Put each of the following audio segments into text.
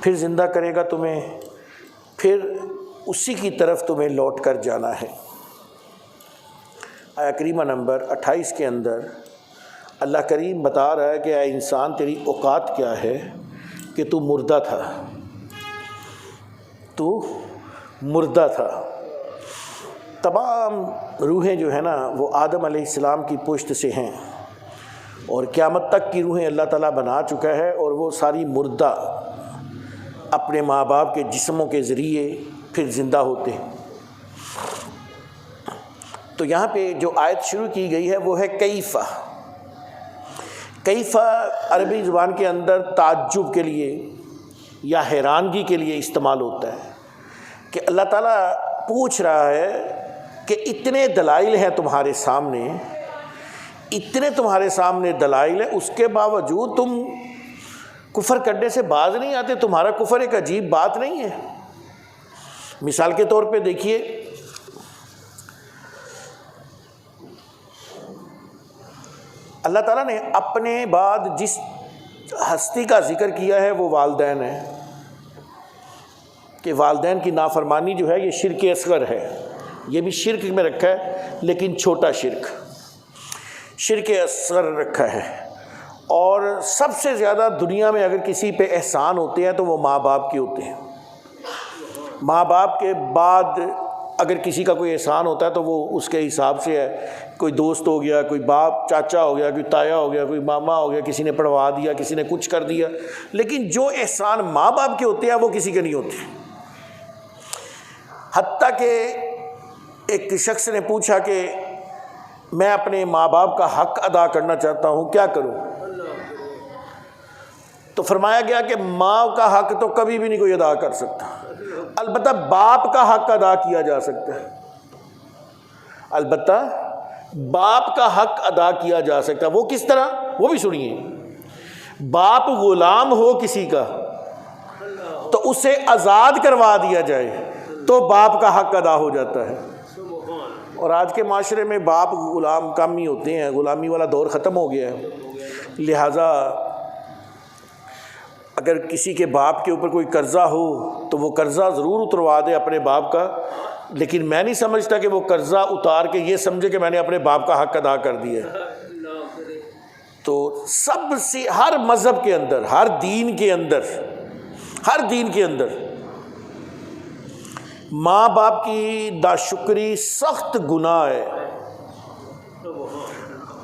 پھر زندہ کرے گا تمہیں، پھر اسی کی طرف تمہیں لوٹ کر جانا ہے۔ آیہ کریمہ نمبر 28 کے اندر اللہ کریم بتا رہا ہے کہ اے انسان تیری اوقات کیا ہے کہ تو مردہ تھا، تو مردہ تھا۔ تمام روحیں جو ہیں نا وہ آدم علیہ السلام کی پشت سے ہیں، اور قیامت تک کی روحیں اللہ تعالیٰ بنا چکا ہے، اور وہ ساری مردہ اپنے ماں باپ کے جسموں کے ذریعے پھر زندہ ہوتے ہیں۔ تو یہاں پہ جو آیت شروع کی گئی ہے وہ ہے کیفہ۔ کیفہ عربی زبان کے اندر تعجب کے لیے یا حیرانگی کے لیے استعمال ہوتا ہے، کہ اللہ تعالیٰ پوچھ رہا ہے کہ اتنے دلائل ہیں تمہارے سامنے، اتنے تمہارے سامنے دلائل ہیں، اس کے باوجود تم کفر کرنے سے باز نہیں آتے۔ تمہارا کفر ایک عجیب بات نہیں ہے؟ مثال کے طور پہ دیکھیے، اللہ تعالیٰ نے اپنے بعد جس ہستی کا ذکر کیا ہے وہ والدین ہیں، کہ والدین کی نافرمانی جو ہے یہ شرک اصغر ہے۔ یہ بھی شرک میں رکھا ہے لیکن چھوٹا شرک اصغر رکھا ہے۔ اور سب سے زیادہ دنیا میں اگر کسی پہ احسان ہوتے ہیں تو وہ ماں باپ کے ہوتے ہیں۔ ماں باپ کے بعد اگر کسی کا کوئی احسان ہوتا ہے تو وہ اس کے حساب سے ہے، کوئی دوست ہو گیا، کوئی باپ چاچا ہو گیا، کوئی تایا ہو گیا، کوئی ماما ہو گیا، کسی نے پڑھوا دیا، کسی نے کچھ کر دیا۔ لیکن جو احسان ماں باپ کے ہوتے ہیں وہ کسی کے نہیں ہوتے۔ حتیٰ کہ ایک شخص نے پوچھا کہ میں اپنے ماں باپ کا حق ادا کرنا چاہتا ہوں، کیا کروں؟ تو فرمایا گیا کہ ماں کا حق تو کبھی بھی نہیں کوئی ادا کر سکتا، البتہ باپ کا حق ادا کیا جا سکتا ہے۔ البتہ باپ کا حق ادا کیا جا سکتا ہے۔ وہ کس طرح؟ وہ بھی سنیے۔ باپ غلام ہو کسی کا تو اسے آزاد کروا دیا جائے تو باپ کا حق ادا ہو جاتا ہے۔ اور آج کے معاشرے میں باپ غلام کم ہی ہوتے ہیں، غلامی والا دور ختم ہو گیا ہے۔ لہٰذا اگر کسی کے باپ کے اوپر کوئی قرضہ ہو تو وہ قرضہ ضرور اتروا دے اپنے باپ کا، لیکن میں نہیں سمجھتا کہ وہ قرضہ اتار کے یہ سمجھے کہ میں نے اپنے باپ کا حق ادا کر دیا۔ تو سب سے ہر مذہب کے اندر، ہر دین کے اندر ماں باپ کی ناشکری سخت گناہ ہے،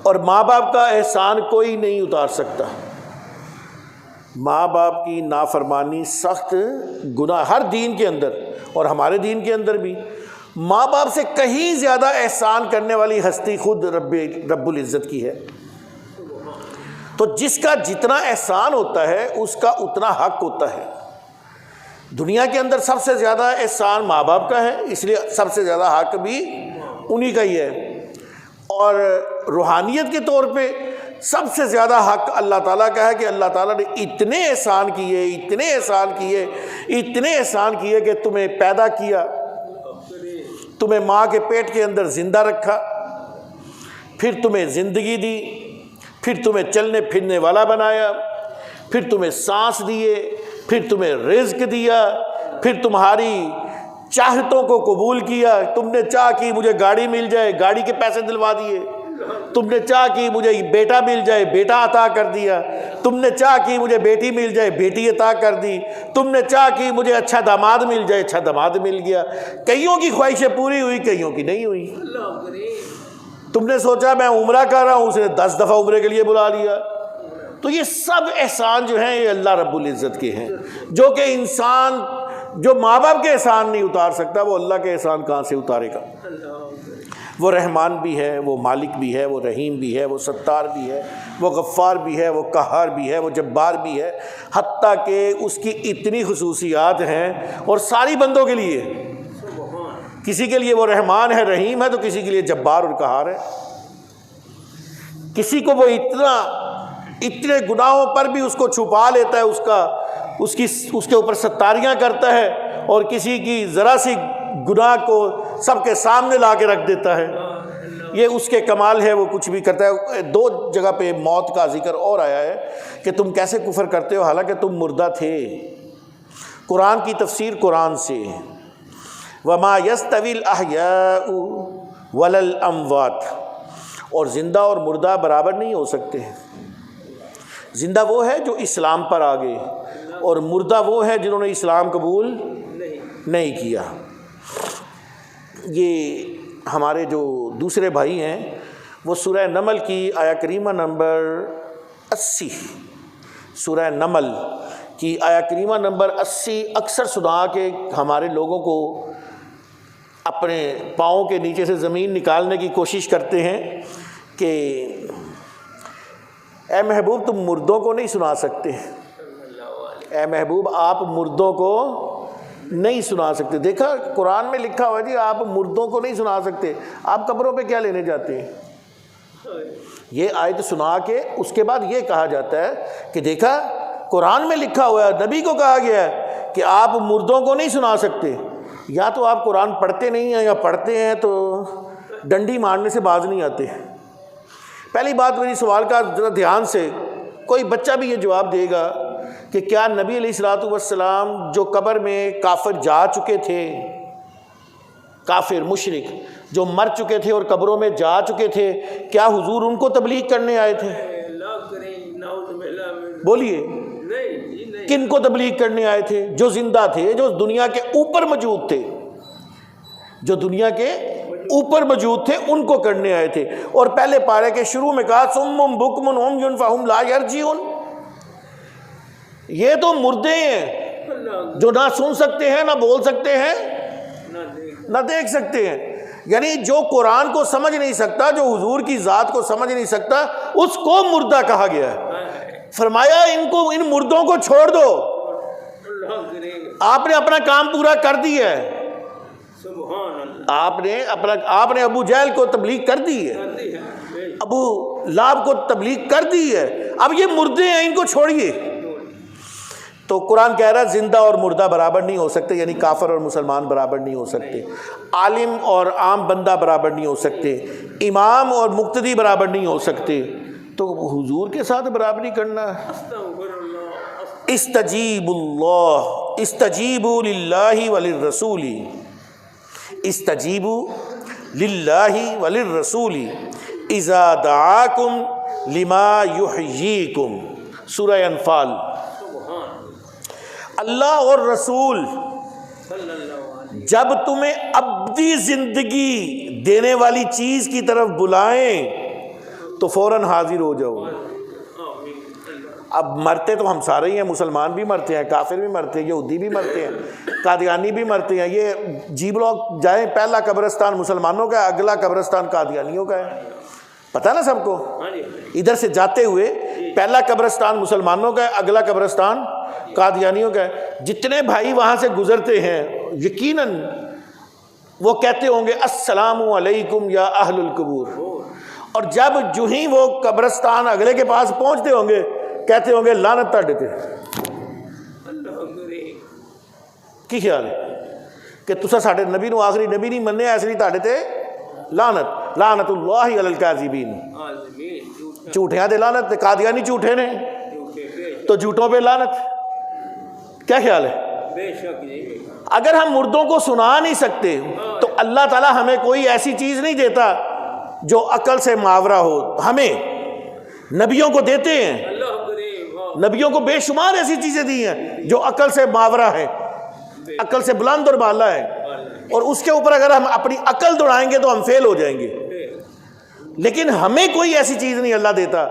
اور ماں باپ کا احسان کوئی نہیں اتار سکتا۔ ماں باپ کی نافرمانی سخت گناہ ہر دین کے اندر، اور ہمارے دین کے اندر بھی۔ ماں باپ سے کہیں زیادہ احسان کرنے والی ہستی خود رب العزت کی ہے۔ تو جس کا جتنا احسان ہوتا ہے اس کا اتنا حق ہوتا ہے۔ دنیا کے اندر سب سے زیادہ احسان ماں باپ کا ہے، اس لیے سب سے زیادہ حق بھی انہی کا ہی ہے۔ اور روحانیت کے طور پہ سب سے زیادہ حق اللہ تعالیٰ کا ہے، کہ اللہ تعالیٰ نے اتنے احسان کیے کہ تمہیں پیدا کیا، تمہیں ماں کے پیٹ کے اندر زندہ رکھا، پھر تمہیں زندگی دی، پھر تمہیں چلنے پھرنے والا بنایا، پھر تمہیں سانس دیے، پھر تمہیں رزق دیا، پھر تمہاری چاہتوں کو قبول کیا۔ تم نے چاہ کی مجھے گاڑی مل جائے، گاڑی کے پیسے دلوا دیے۔ تم نے چاہ کی مجھے بیٹا مل جائے، بیٹا عطا کر دیا۔ تم نے چاہ کی مجھے بیٹی مل جائے، بیٹی عطا کر دی۔ تم نے چاہ کی مجھے اچھا داماد مل جائے، اچھا داماد مل گیا۔ کئیوں کی خواہشیں پوری ہوئی، کئیوں کی نہیں ہوئی۔ تم نے سوچا میں عمرہ کر رہا ہوں، اس نے 10 دفعہ عمرے کے لیے بلا لیا۔ تو یہ سب احسان جو ہیں یہ اللہ رب العزت کے ہیں، جو کہ انسان جو ماں باپ کے احسان نہیں اتار سکتا، وہ اللہ کے احسان کہاں سے اتارے گا؟ وہ رحمان بھی ہے، وہ مالک بھی ہے، وہ رحیم بھی ہے، وہ ستار بھی ہے، وہ غفار بھی ہے، وہ قہار بھی ہے، وہ جبار بھی ہے۔ حتیٰ کہ اس کی اتنی خصوصیات ہیں، اور ساری بندوں کے لیے، کسی کے لیے وہ رحمان ہے، رحیم ہے، تو کسی کے لیے جبار اور قہار ہے۔ کسی کو وہ اتنے گناہوں پر بھی اس کو چھپا لیتا ہے، اس کے اوپر ستاریاں کرتا ہے، اور کسی کی ذرا سی گناہ کو سب کے سامنے لا کے رکھ دیتا ہے۔ یہ اس کے کمال ہے، وہ کچھ بھی کرتا ہے۔ دو جگہ پہ موت کا ذکر اور آیا ہے کہ تم کیسے کفر کرتے ہو حالانکہ تم مردہ تھے۔ قرآن کی تفسیر قرآن سے، وَمَا يَسْتَوِي الْأَحْيَاءُ وَلَا الْأَمْوَاتُ، اور زندہ اور مردہ برابر نہیں ہو سکتے۔ زندہ وہ ہے جو اسلام پر آ گئے، اور مردہ وہ ہے جنہوں نے اسلام قبول نہیں کیا۔ یہ ہمارے جو دوسرے بھائی ہیں وہ سورہ نمل کی آیہ کریمہ نمبر 80، سورہ نمل کی آیہ کریمہ نمبر 80 اکثر سنا کے ہمارے لوگوں کو اپنے پاؤں کے نیچے سے زمین نکالنے کی کوشش کرتے ہیں کہ اے محبوب تم مردوں کو نہیں سنا سکتے، اے محبوب آپ مردوں کو نہیں سنا سکتے۔ دیکھا قرآن میں لکھا ہوا ہے جی آپ مردوں کو نہیں سنا سکتے، آپ قبروں پہ کیا لینے جاتے ہیں؟ یہ آیت سنا کے اس کے بعد یہ کہا جاتا ہے کہ دیکھا قرآن میں لکھا ہوا ہے، نبی کو کہا گیا ہے کہ آپ مردوں کو نہیں سنا سکتے۔ یا تو آپ قرآن پڑھتے نہیں ہیں یا پڑھتے ہیں تو ڈنڈی مارنے سے باز نہیں آتے۔ پہلی بات میری سوال کا ذرا دھیان سے کوئی بچہ بھی یہ جواب دے گا کہ کیا نبی علیہ الصلوۃ والسلام جو قبر میں کافر جا چکے تھے، کافر مشرک جو مر چکے تھے اور قبروں میں جا چکے تھے، کیا حضور ان کو تبلیغ کرنے آئے تھے؟ بولیے کن کو تبلیغ کرنے آئے تھے؟ جو زندہ تھے، جو دنیا کے اوپر موجود تھے، جو دنیا کے اوپر موجود تھے ان کو کرنے آئے تھے۔ اور پہلے پارے کے شروع میں کہا صم بکم عمی فہم لا یرجعون، یہ تو مردے ہیں جو نہ سن سکتے ہیں، نہ بول سکتے ہیں، نہ دیکھ سکتے ہیں۔ یعنی جو قرآن کو سمجھ نہیں سکتا، جو حضور کی ذات کو سمجھ نہیں سکتا، اس کو مردہ کہا گیا ہے۔ فرمایا ان مردوں کو چھوڑ دو، آپ نے اپنا کام پورا کر دیا ہے، آپ نے ابو جہل کو تبلیغ کر دی ہے، ابو لہب کو تبلیغ کر دی ہے، اب یہ مردے ہیں ان کو چھوڑیے۔ تو قرآن کہہ رہا ہے زندہ اور مردہ برابر نہیں ہو سکتے، یعنی کافر اور مسلمان برابر نہیں ہو سکتے، عالم اور عام بندہ برابر نہیں ہو سکتے، امام اور مقتدی برابر نہیں ہو سکتے، تو حضور کے ساتھ برابری کرنا ہے۔ استجیبوا للہ وللرسول، استجیبوا للہ وللرسول اذا دعاکم لما یحییکم، سورہ انفال۔ اللہ اور رسول جب تمہیں ابدی زندگی دینے والی چیز کی طرف بلائیں تو فوراً حاضر ہو جاؤ۔ اب مرتے تو ہم سارے ہی ہیں، مسلمان بھی مرتے ہیں، کافر بھی مرتے ہیں، یہودی بھی مرتے ہیں، قادیانی بھی مرتے ہیں۔ یہ جی بلاک جائیں، پہلا قبرستان مسلمانوں کا ہے، اگلا قبرستان قادیانیوں کا ہے، پتہ نا سب کو۔ ادھر سے جاتے ہوئے پہلا قبرستان مسلمانوں کا ہے، اگلا قبرستان قادیانیوں کا ہے۔ جتنے بھائی وہاں سے گزرتے ہیں یقیناً وہ کہتے ہوں گے السلام علیکم یا اہل القبور، اور جب جو ہی وہ قبرستان اگلے کے پاس پہنچتے ہوں گے کہتے ہوں گے لعنت تہاڈے تے۔ کی خیال ہے کہ تسا ساڈے نبی نو آخری نبی نہیں مننے، اس لیے تہاڈے تے لعنت، لعنت اللہ علی الکاذبین، جھوٹیاں دے لعنت، قادیانی جھوٹے نے تو جھوٹوں پہ لعنت۔ کیا خیال ہے؟ اگر ہم مردوں کو سنا نہیں سکتے تو اللہ تعالیٰ ہمیں کوئی ایسی چیز نہیں دیتا جو عقل سے ماورا ہو۔ ہمیں نبیوں کو دیتے ہیں، نبیوں کو بے شمار ایسی چیزیں دی ہیں جو عقل سے ماورا ہے، عقل سے بلند اور بالا ہے، اور اس کے اوپر اگر ہم اپنی عقل دوڑائیں گے تو ہم فیل ہو جائیں گے۔ لیکن ہمیں کوئی ایسی چیز نہیں اللہ دیتا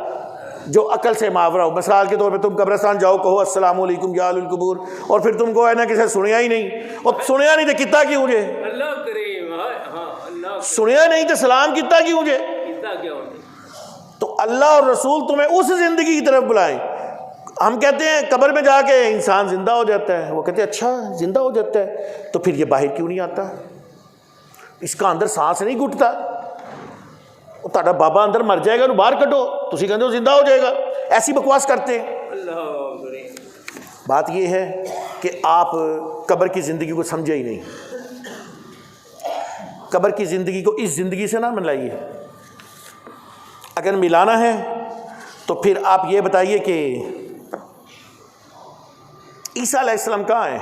جو عقل سے ماورا ہو۔ مثال کے طور پہ تم قبرستان جاؤ، کہو السلام علیکم یا اہل القبور، اور پھر تم کو ہے نا کسی سنیا ہی نہیں، اور سنیا نہیں تو کتا کیوں مجھے، سنیا نہیں تو سلام کتا کیوں مجھے۔ تو اللہ اور رسول تمہیں اس زندگی کی طرف بلائیں۔ ہم کہتے ہیں قبر میں جا کے انسان زندہ ہو جاتا ہے، وہ کہتے ہیں اچھا زندہ ہو جاتا ہے تو پھر یہ باہر کیوں نہیں آتا، اس کا اندر سانس نہیں گھٹتا، تہاڈا بابا اندر مر جائے گا تو باہر کڈو، تسی کہندے ہو زندہ ہو جائے گا، ایسی بکواس کرتے ہیں۔ بات یہ ہے کہ آپ قبر کی زندگی کو سمجھے ہی نہیں، قبر کی زندگی کو اس زندگی سے نہ ملائیے۔ اگر ملانا ہے تو پھر آپ یہ بتائیے کہ عیسیٰ علیہ السلام کہاں ہیں؟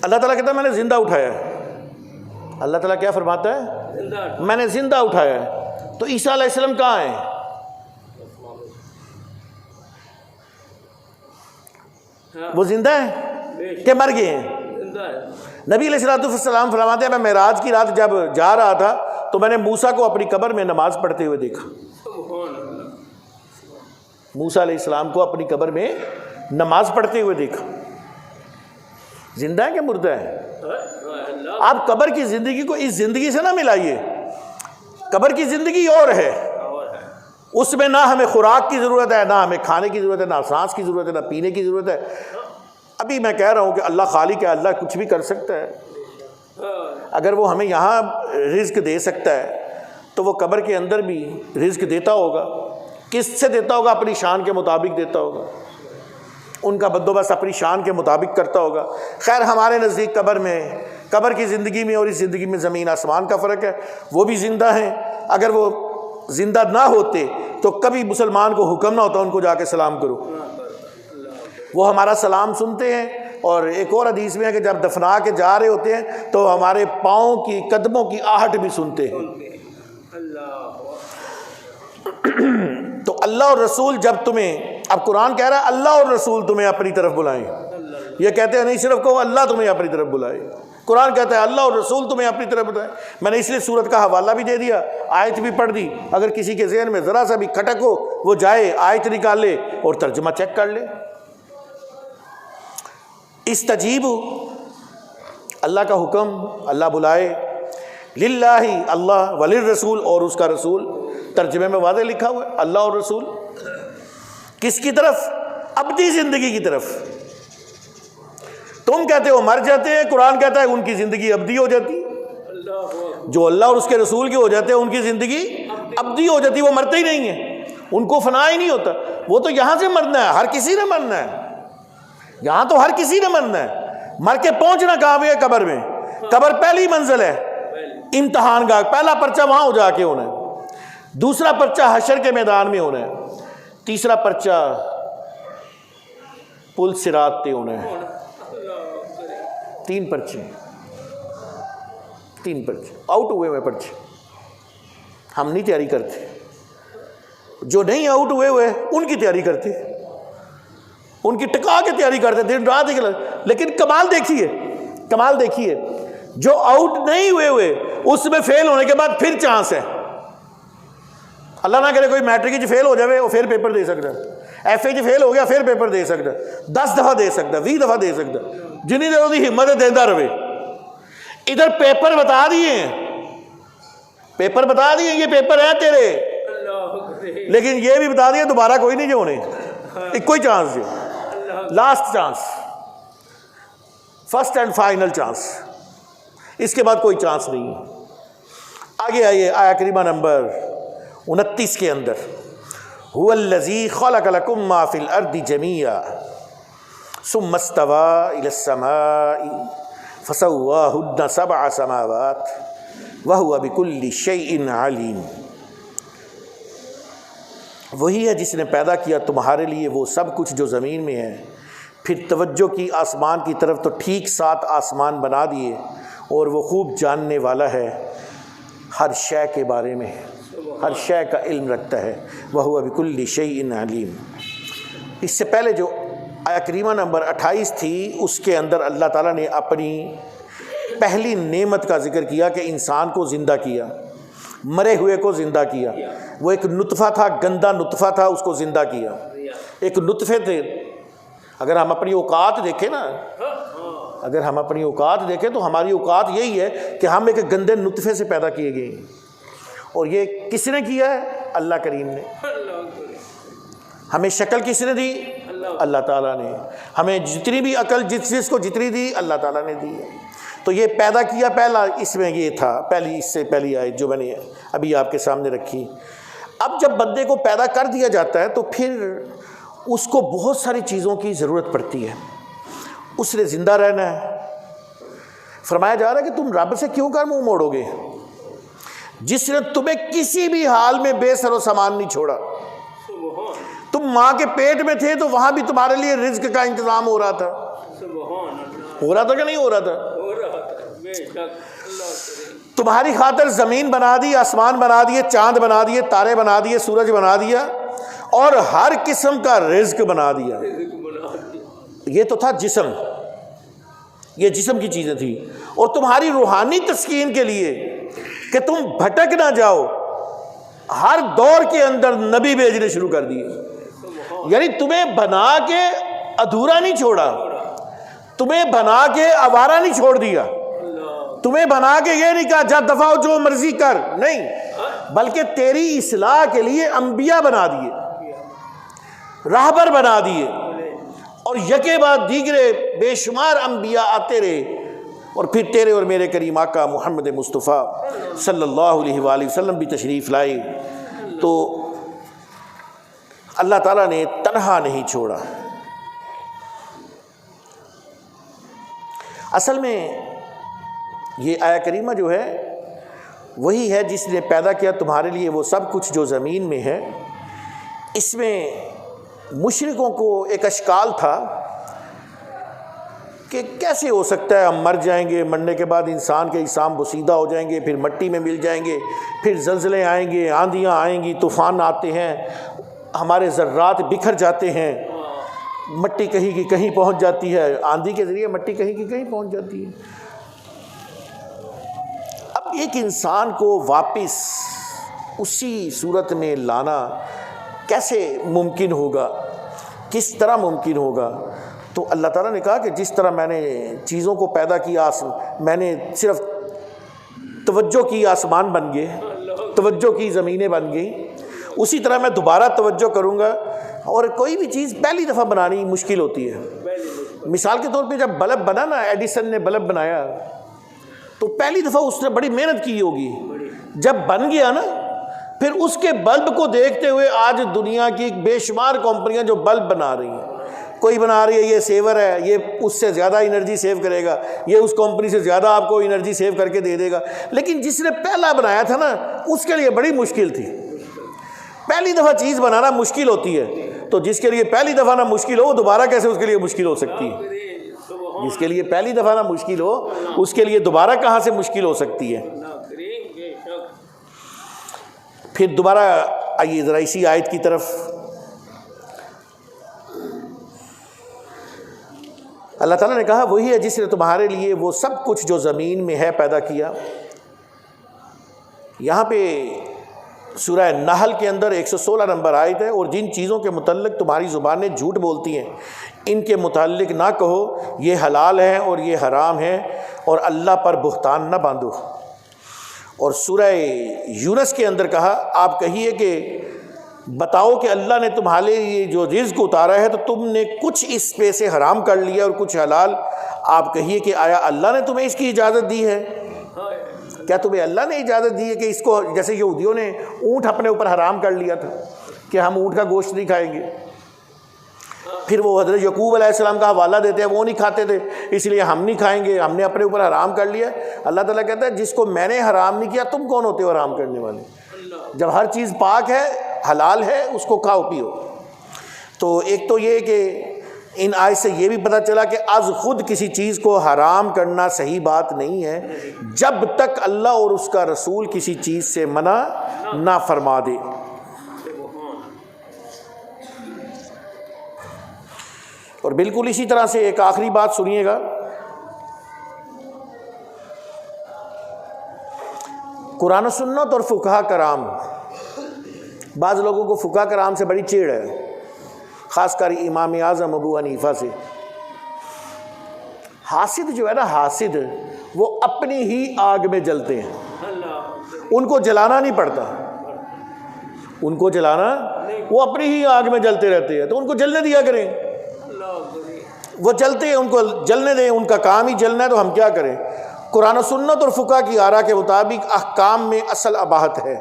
اللہ تعالیٰ کہتا ہے میں نے زندہ اٹھایا ہے۔ اللہ تعالیٰ کیا فرماتا ہے؟ میں نے زندہ اٹھایا ہے۔ تو عیسیٰ علیہ السلام کہاں ہیں؟ وہ زندہ ہیں کہ مر گئے ہیں؟ نبی علیہ السلام فرماتے ہیں میں معراج کی رات جب جا رہا تھا تو میں نے موسیٰ کو اپنی قبر میں نماز پڑھتے ہوئے دیکھا۔ موسیٰ علیہ السلام کو اپنی قبر میں نماز پڑھتے ہوئے دیکھا۔ زندہ ہے کہ مردہ ہے؟ آپ قبر کی زندگی کو اس زندگی سے نہ ملائیے۔ قبر کی زندگی اور ہے، اس میں نہ ہمیں خوراک کی ضرورت ہے، نہ ہمیں کھانے کی ضرورت ہے، نہ سانس کی ضرورت ہے، نہ پینے کی ضرورت ہے۔ ابھی میں کہہ رہا ہوں کہ اللہ خالق ہے، اللہ کچھ بھی کر سکتا ہے۔ اگر وہ ہمیں یہاں رزق دے سکتا ہے تو وہ قبر کے اندر بھی رزق دیتا ہوگا۔ کس سے دیتا ہوگا؟ اپنی شان کے مطابق دیتا ہوگا، ان کا بندوبست اپنی شان کے مطابق کرتا ہوگا۔ خیر ہمارے نزدیک قبر کی زندگی میں اور اس زندگی میں زمین آسمان کا فرق ہے۔ وہ بھی زندہ ہیں، اگر وہ زندہ نہ ہوتے تو کبھی مسلمان کو حکم نہ ہوتا ان کو جا کے سلام کرو۔ وہ ہمارا سلام سنتے ہیں، اور ایک اور حدیث میں ہے کہ جب دفنا کے جا رہے ہوتے ہیں تو ہمارے پاؤں کی قدموں کی آہٹ بھی سنتے ہیں۔ تو اللہ اور رسول جب تمہیں، اب قرآن کہہ رہا ہے اللہ اور رسول تمہیں اپنی طرف بلائیں، یہ کہتے ہیں نہیں صرف کہو اللہ تمہیں اپنی طرف بلائے، قرآن کہتا ہے اللہ اور رسول تمہیں اپنی طرف بلائیں۔ میں نے اس لیے سورت کا حوالہ بھی دے دیا، آیت بھی پڑھ دی، اگر کسی کے ذہن میں ذرا سا بھی کھٹک ہو وہ جائے آیت نکال لے اور ترجمہ چیک کر لے۔ استجیبو، اللہ کا حکم، اللہ بلائے، للہ اللہ وللرسول اور اس کا رسول، ترجمے میں واضح لکھا ہوا ہے اللہ اور رسول، کس کی طرف؟ ابدی زندگی کی طرف۔ تم کہتے ہو مر جاتے ہیں، قرآن کہتا ہے ان کی زندگی ابدی ہو جاتی ہے۔ جو اللہ اور اس کے رسول کے ہو جاتے ہیں ان کی زندگی ابدی ہو جاتی ہے، وہ مرتے ہی نہیں ہیں، ان کو فنا ہی نہیں ہوتا۔ وہ تو یہاں سے مرنا ہے، ہر کسی نے مرنا ہے، یہاں تو ہر کسی نے مرنا ہے۔ مر کے پہنچنا کہاں پہ ہے؟ قبر میں۔ قبر پہلی منزل ہے، امتحان گاہ، پہلا پرچہ وہاں ہو جا کے ہونا ہے، دوسرا پرچہ حشر کے میدان میں ہونا ہے، تیسرا پرچہ پل صراط پہ ہونا ہے۔ تین پرچے آؤٹ ہوئے پرچے، ہم نہیں تیاری کرتے، جو نہیں آؤٹ ہوئے ان کی تیاری کرتے، ان کی ٹکا کے تیاری کرتے دن رات۔ لیکن کمال دیکھیے جو آؤٹ نہیں ہوئے اس میں فیل ہونے کے بعد پھر چانس ہے۔ اللہ نہ کرے کوئی میٹرک فیل ہو جائے وہ پھر پیپر دے سکتا ہے، ایف اے فیل ہو گیا پھر پیپر دے سکتا ہے، 10 دفعہ دے سکتا ہے، 20 دفعہ دے سکتا ہے، جنہیں دیر ہوتی ہمت دیتا رہے۔ ادھر پیپر بتا دیے یہ پیپر ہے تیرے، لیکن یہ بھی بتا دیا دوبارہ کوئی نہیں جو ہونے، ایک کوئی چانس جو last chance, first and final chance, اس کے بعد کوئی چانس نہیں ہے۔ آگے آئیے آیہ کریمہ نمبر 29 کے اندر، هو الذی خلق لکم ما فی الارض جمیعا ثم استوى الى السماء فسواہن 7 سماوات وهو بكل شیء علیم۔ وہی ہے جس نے پیدا کیا تمہارے لیے وہ سب کچھ جو زمین میں ہے، پھر توجہ کی آسمان کی طرف تو ٹھیک 7 آسمان بنا دیے، اور وہ خوب جاننے والا ہے ہر شے کے بارے میں، ہر شے کا علم رکھتا ہے، وَهُوَ بِكُلِّ شَيْءٍ عَلِيمٌ۔ اس سے پہلے جو آیہ کریمہ نمبر 28 تھی اس کے اندر اللہ تعالیٰ نے اپنی پہلی نعمت کا ذکر کیا کہ انسان کو زندہ کیا، مرے ہوئے کو زندہ کیا۔ وہ ایک نطفہ تھا، گندا نطفہ تھا، اس کو زندہ کیا۔ ایک نطفے تھے، اگر ہم اپنی اوقات دیکھیں تو ہماری اوقات یہی ہے کہ ہم ایک گندے نطفے سے پیدا کیے گئے ہیں، اور یہ کس نے کیا ہے؟ اللہ کریم نے۔ ہمیں شکل کس نے دی؟ اللہ تعالیٰ نے۔ ہمیں جتنی بھی عقل جس کو جتنی دی اللہ تعالیٰ نے دی ہے۔ تو یہ پیدا کیا پہلا، اس میں یہ تھا اس سے پہلی آیت جو میں نے ابھی آپ کے سامنے رکھی۔ اب جب بندے کو پیدا کر دیا جاتا ہے تو پھر اس کو بہت ساری چیزوں کی ضرورت پڑتی ہے، اس نے زندہ رہنا ہے۔ فرمایا جا رہا ہے کہ تم رب سے کیوں کر منہ موڑو گے؟ جس نے تمہیں کسی بھی حال میں بے سر و سامان نہیں چھوڑا. تم ماں کے پیٹ میں تھے تو وہاں بھی تمہارے لیے رزق کا انتظام ہو رہا تھا. ہو رہا تھا کہ نہیں ہو رہا تھا؟ تمہاری خاطر زمین بنا دی، آسمان بنا دیے، چاند بنا دیے، تارے بنا دیے، سورج بنا دیا، اور ہر قسم کا رزق بنا دیا. یہ تو تھا جسم، یہ جسم کی چیزیں تھیں. اور تمہاری روحانی تسکین کے لیے کہ تم بھٹک نہ جاؤ، ہر دور کے اندر نبی بھیجنے شروع کر دیے. یعنی تمہیں بنا کے ادھورا نہیں چھوڑا، تمہیں بنا کے آوارہ نہیں چھوڑ دیا، تمہیں بنا کے یہ نہیں کہا جا دفعہ ہو جو مرضی کر، نہیں، بلکہ تیری اصلاح کے لیے انبیاء بنا دیے، راہبر بنا دیے، اور یکے بعد دیگرے بے شمار انبیاء آتے رہے. اور پھر تیرے اور میرے کریم آقا محمد مصطفیٰ صلی اللہ علیہ وآلہ وسلم بھی تشریف لائے. تو اللہ تعالیٰ نے تنہا نہیں چھوڑا. اصل میں یہ آیہ کریمہ جو ہے وہی ہے جس نے پیدا کیا تمہارے لیے وہ سب کچھ جو زمین میں ہے. اس میں مشرکوں کو ایک اشکال تھا کہ کیسے ہو سکتا ہے ہم مر جائیں گے، مرنے کے بعد انسان کے اجسام بوسیدہ ہو جائیں گے، پھر مٹی میں مل جائیں گے، پھر زلزلے آئیں گے، آندھیاں آئیں گی، طوفان آتے ہیں، ہمارے ذرات بکھر جاتے ہیں، مٹی کہیں کی کہیں پہنچ جاتی ہے، آندھی کے ذریعے مٹی کہیں کی کہیں پہنچ جاتی ہے. اب ایک انسان کو واپس اسی صورت میں لانا کیسے ممکن ہوگا، کس طرح ممکن ہوگا؟ تو اللہ تعالیٰ نے کہا کہ جس طرح میں نے چیزوں کو پیدا کیا، میں نے صرف توجہ کی آسمان بن گئے، توجہ کی زمینیں بن گئیں، اسی طرح میں دوبارہ توجہ کروں گا. اور کوئی بھی چیز پہلی دفعہ بنانی مشکل ہوتی ہے. مثال کے طور پہ جب بلب بنا نا، ایڈیسن نے بلب بنایا تو پہلی دفعہ اس نے بڑی محنت کی ہوگی. جب بن گیا نا، پھر اس کے بلب کو دیکھتے ہوئے آج دنیا کی بے شمار کمپنیاں جو بلب بنا رہی ہیں، کوئی بنا رہی ہے یہ سیور ہے، یہ اس سے زیادہ انرجی سیو کرے گا، یہ اس کمپنی سے زیادہ آپ کو انرجی سیو کر کے دے دے گا. لیکن جس نے پہلا بنایا تھا نا، اس کے لیے بڑی مشکل تھی. پہلی دفعہ چیز بنانا مشکل ہوتی ہے، تو جس کے لیے پہلی دفعہ نہ مشکل ہو، دوبارہ کیسے اس کے لیے مشکل ہو سکتی ہے؟ جس کے لیے پہلی دفعہ نہ مشکل ہو، اس کے لیے دوبارہ کہاں سے مشکل ہو سکتی ہے؟ پھر دوبارہ آئیے ذرا اسی آیت کی طرف. اللہ تعالیٰ نے کہا وہی ہے جس نے تمہارے لیے وہ سب کچھ جو زمین میں ہے پیدا کیا. یہاں پہ سورہ نحل کے اندر 116 نمبر آیت ہے، اور جن چیزوں کے متعلق تمہاری زبانیں جھوٹ بولتی ہیں ان کے متعلق نہ کہو یہ حلال ہے اور یہ حرام ہے، اور اللہ پر بہتان نہ باندھو. اور سورہ یونس کے اندر کہا آپ کہیے کہ بتاؤ کہ اللہ نے تمہارے لیے جو رزق اتارا ہے تو تم نے کچھ اس پہ سے حرام کر لیا اور کچھ حلال. آپ کہیے کہ آیا اللہ نے تمہیں اس کی اجازت دی ہے؟ کیا تمہیں اللہ نے اجازت دی ہے کہ اس کو، جیسے یہودیوں نے اونٹ اپنے اوپر حرام کر لیا تھا کہ ہم اونٹ کا گوشت نہیں کھائیں گے، پھر وہ حضرت یعقوب علیہ السلام کا حوالہ دیتے ہیں وہ نہیں کھاتے تھے اس لیے ہم نہیں کھائیں گے، ہم نے اپنے اوپر حرام کر لیا. اللہ تعالیٰ کہتا ہے جس کو میں نے حرام نہیں کیا تم کون ہوتے ہو حرام کرنے والے؟ جب ہر چیز پاک ہے، حلال ہے، اس کو کھاؤ پیو. تو ایک تو یہ کہ ان آیت سے یہ بھی پتہ چلا کہ از خود کسی چیز کو حرام کرنا صحیح بات نہیں ہے جب تک اللہ اور اس کا رسول کسی چیز سے منع نہ فرما دے. اور بالکل اسی طرح سے ایک آخری بات سنیے گا. قرآن و سنت اور فقہا کرام، بعض لوگوں کو فقہا کرام سے بڑی چیڑ ہے، خاص کر امام اعظم ابو حنیفہ سے. حاسد جو ہے نا، حاسد وہ اپنی ہی آگ میں جلتے ہیں، ان کو جلانا نہیں پڑتا، ان کو جلانا، وہ اپنی ہی آگ میں جلتے رہتے ہیں، تو ان کو جلنے دیا کریں. وہ جلتے ہیں، ان کو جلنے دیں، ان کا کام ہی جلنا ہے، تو ہم کیا کریں؟ قرآن و سنت اور فقہ کی آراء کے مطابق احکام میں اصل اباحت ہے،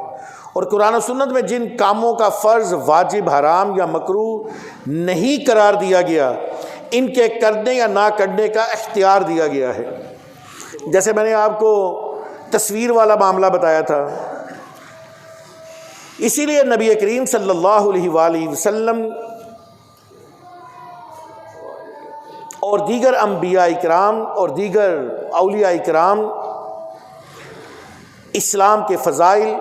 اور قرآن و سنت میں جن کاموں کا فرض، واجب، حرام یا مکروہ نہیں قرار دیا گیا ان کے کرنے یا نہ کرنے کا اختیار دیا گیا ہے. جیسے میں نے آپ کو تصویر والا معاملہ بتایا تھا اسی لیے نبی کریم صلی اللہ علیہ وآلہ وسلم اور دیگر انبیاء اکرام اور دیگر اولیاء اکرام اسلام کے فضائل،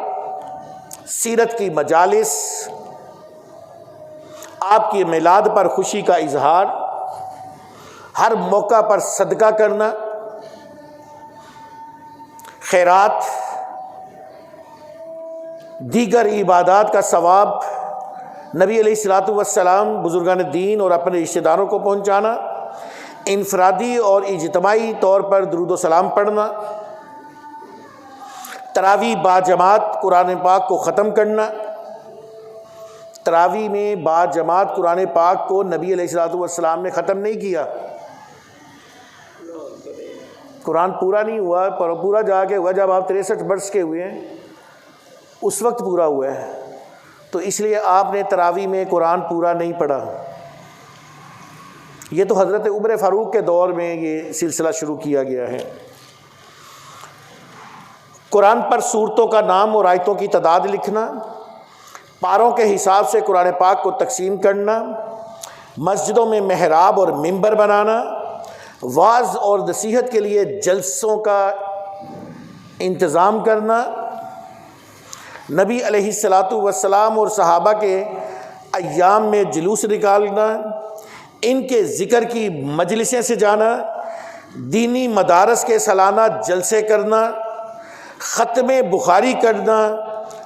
سیرت کی مجالس، آپ کے میلاد پر خوشی کا اظہار، ہر موقع پر صدقہ کرنا، خیرات، دیگر عبادات کا ثواب نبی علیہ الصلوۃ والسلام، بزرگان دین اور اپنے رشتہ داروں کو پہنچانا، انفرادی اور اجتماعی طور پر درود و سلام پڑھنا، تراویح باجماعت قرآن پاک کو ختم کرنا۔ تراویح میں باجماعت قرآن پاک کو نبی علیہ الصلوۃ والسلام نے ختم نہیں کیا، قرآن پورا نہیں ہوا، پر پورا جا کے ہوا جب آپ 63 برس کے ہوئے ہیں، اس وقت پورا ہوا ہے، تو اس لیے آپ نے تراویح میں قرآن پورا نہیں پڑھا۔ یہ تو حضرت عمر فاروق کے دور میں یہ سلسلہ شروع کیا گیا ہے۔ قرآن پر سورتوں کا نام اور آیتوں کی تعداد لکھنا، پاروں کے حساب سے قرآن پاک کو تقسیم کرنا، مسجدوں میں محراب اور منبر بنانا، واعظ اور نصیحت کے لیے جلسوں کا انتظام کرنا، نبی علیہ الصلوۃ والسلام اور صحابہ کے ایام میں جلوس نکالنا، ان کے ذکر کی مجلسیں سے جانا، دینی مدارس کے سالانہ جلسے کرنا، ختم بخاری کرنا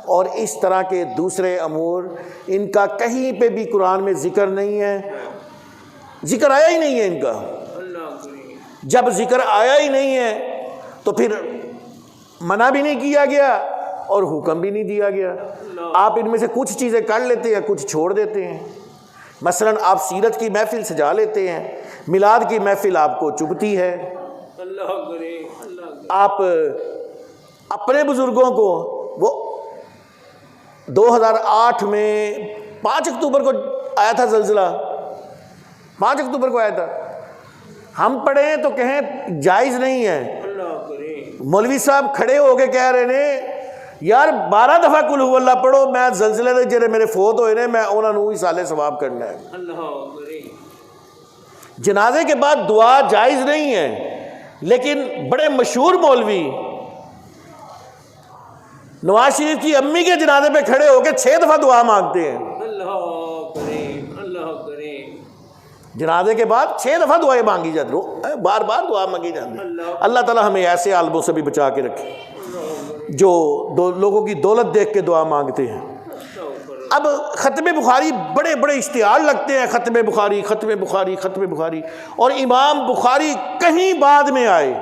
اور اس طرح کے دوسرے امور، ان کا کہیں پہ بھی قرآن میں ذکر نہیں ہے، ذکر آیا ہی نہیں ہے ان کا۔ جب ذکر آیا ہی نہیں ہے تو پھر منع بھی نہیں کیا گیا اور حکم بھی نہیں دیا گیا۔ آپ ان میں سے کچھ چیزیں کر لیتے ہیں، کچھ چھوڑ دیتے ہیں۔ مثلا آپ سیرت کی محفل سجا لیتے ہیں، میلاد کی محفل آپ کو چبھتی ہے۔ آپ اپنے بزرگوں کو، وہ 2008 میں 5 اکتوبر کو آیا تھا زلزلہ، 5 اکتوبر کو آیا تھا، ہم پڑھے ہیں تو کہیں جائز نہیں ہے۔ مولوی صاحب کھڑے ہو کے کہہ رہے ہیں یار 12 دفعہ قل هو اللہ پڑھو، میں زلزلے دے جڑے میرے فوت ہوئے نے میں انہاں نوں ہی سالے ثواب کرنا ہے۔ جنازے کے بعد دعا جائز نہیں ہے، لیکن بڑے مشہور مولوی نواز شریف کی امی کے جنازے پہ کھڑے ہو کے 6 دفعہ دعا مانگتے ہیں۔ جنازے کے بعد 6 دفعہ دعائیں مانگی جاتی ہیں، بار بار دعا مانگی جاتی ہے۔ اللہ تعالی ہمیں ایسے عالموں سے بھی بچا کے رکھے جو لوگوں کی دولت دیکھ کے دعا مانگتے ہیں۔ اب ختم بخاری بڑے بڑے اشتہار لگتے ہیں، ختم بخاری ختم بخاری ختم بخاری، اور امام بخاری کہیں بعد میں آئے،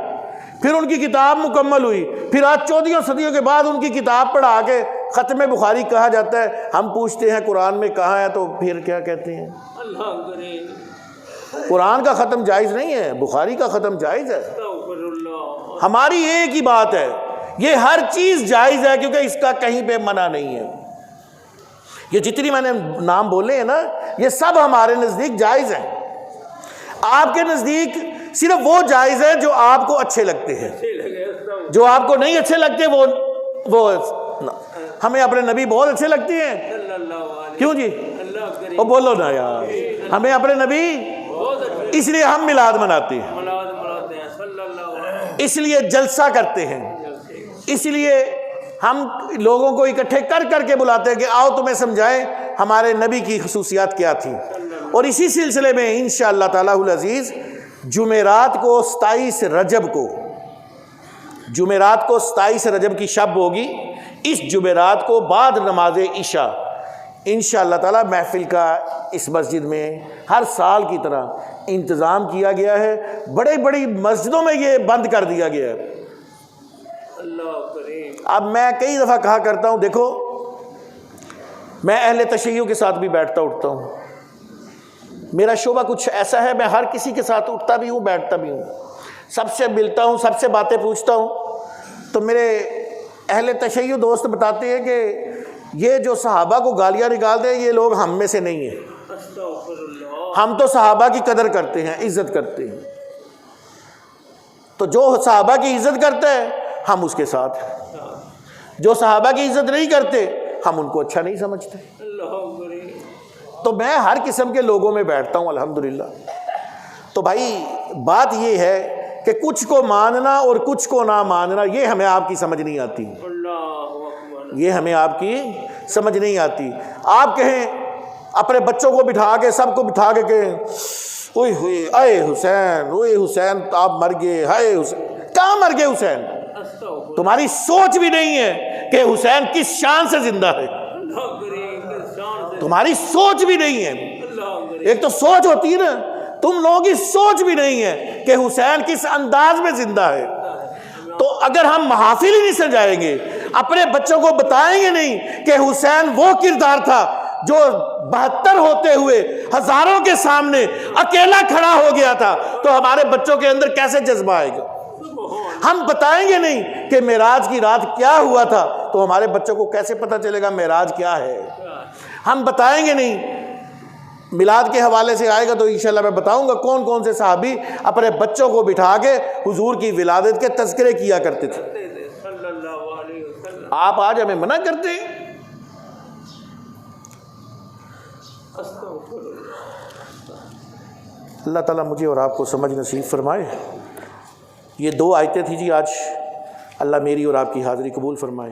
پھر ان کی کتاب مکمل ہوئی، پھر آج 14 صدیوں کے بعد ان کی کتاب پڑھا کے ختم بخاری کہا جاتا ہے۔ ہم پوچھتے ہیں قرآن میں کہاں ہے تو پھر کیا کہتے ہیں؟ قرآن کا ختم جائز نہیں ہے، بخاری کا ختم جائز ہے۔ ہماری ایک ہی بات ہے، یہ ہر چیز جائز ہے کیونکہ اس کا کہیں پہ منع نہیں ہے۔ یہ جتنی میں نے نام بولے ہیں نا، یہ سب ہمارے نزدیک جائز ہیں۔ آپ کے نزدیک صرف وہ جائز ہے جو آپ کو اچھے لگتے ہیں، جو آپ کو نہیں اچھے لگتے وہ ہمیں اپنے نبی بہت اچھے لگتے ہیں، کیوں جی؟ وہ بولو نا یار، ہمیں اپنے نبی، اس لیے ہم میلاد مناتے ہیں، اس لیے جلسہ کرتے ہیں، اس لیے ہم لوگوں کو اکٹھے کر کر کے بلاتے ہیں کہ آؤ تمہیں سمجھائیں ہمارے نبی کی خصوصیات کیا تھیں۔ اور اسی سلسلے میں انشاءاللہ تعالی العزیز جمعرات کو 27 رجب کو، جمعرات کو 27 رجب کی شب ہوگی، اس جمعرات کو بعد نماز عشاء انشاءاللہ تعالی محفل کا اس مسجد میں ہر سال کی طرح انتظام کیا گیا ہے۔ بڑے بڑی مسجدوں میں یہ بند کر دیا گیا ہے۔ اب میں کئی دفعہ کہا کرتا ہوں، دیکھو میں اہل تشیع کے ساتھ بھی بیٹھتا اٹھتا ہوں، میرا شعبہ کچھ ایسا ہے، میں ہر کسی کے ساتھ اٹھتا بھی ہوں بیٹھتا بھی ہوں، سب سے ملتا ہوں، سب سے باتیں پوچھتا ہوں۔ تو میرے اہل تشیع دوست بتاتے ہیں کہ یہ جو صحابہ کو گالیاں نکالتے ہیں یہ لوگ ہم میں سے نہیں ہیں، ہم تو صحابہ کی قدر کرتے ہیں، عزت کرتے ہیں، تو جو صحابہ کی عزت کرتا ہے ہم اس کے ساتھ ہیں، جو صحابہ کی عزت نہیں کرتے ہم ان کو اچھا نہیں سمجھتے. تو میں ہر قسم کے لوگوں میں بیٹھتا ہوں الحمدللہ. تو بھائی بات یہ ہے کہ کچھ کو ماننا اور کچھ کو نہ ماننا یہ ہمیں آپ کی سمجھ نہیں آتی. یہ ہمیں آپ کی سمجھ نہیں آتی. آپ کہیں اپنے بچوں کو بٹھا کے سب کو بٹھا کے کہیں اوئے ہوئے اے حسین، اوئے حسین آپ مر گئے، ہائے حسین. کہاں مر گئے حسین؟ تمہاری سوچ بھی نہیں ہے کہ حسین کس شان سے زندہ ہے. تمہاری سوچ بھی نہیں ہے. ایک تو سوچ ہوتی ہے نا، تم لوگوں کی سوچ بھی نہیں ہے کہ حسین کس انداز میں زندہ ہے. تو اگر ہم محافل ہی نہیں سجائیں گے، اپنے بچوں کو بتائیں گے نہیں کہ حسین وہ کردار تھا جو 72 ہوتے ہوئے ہزاروں کے سامنے اکیلا کھڑا ہو گیا تھا، تو ہمارے بچوں کے اندر کیسے جذبہ آئے گا؟ ہم بتائیں گے نہیں کہ معراج کی رات کیا ہوا تھا، تو ہمارے بچوں کو کیسے پتہ چلے گا معراج کیا ہے؟ ہم بتائیں گے نہیں. میلاد کے حوالے سے آئے گا تو انشاءاللہ میں بتاؤں گا کون کون سے صحابی اپنے بچوں کو بٹھا کے حضور کی ولادت کے تذکرے کیا کرتے تھے. آپ آج ہمیں منع کرتے ہیں. اللہ تعالیٰ مجھے اور آپ کو سمجھ نصیب فرمائے. یہ 2 آیتیں تھی جی آج. اللہ میری اور آپ کی حاضری قبول فرمائے.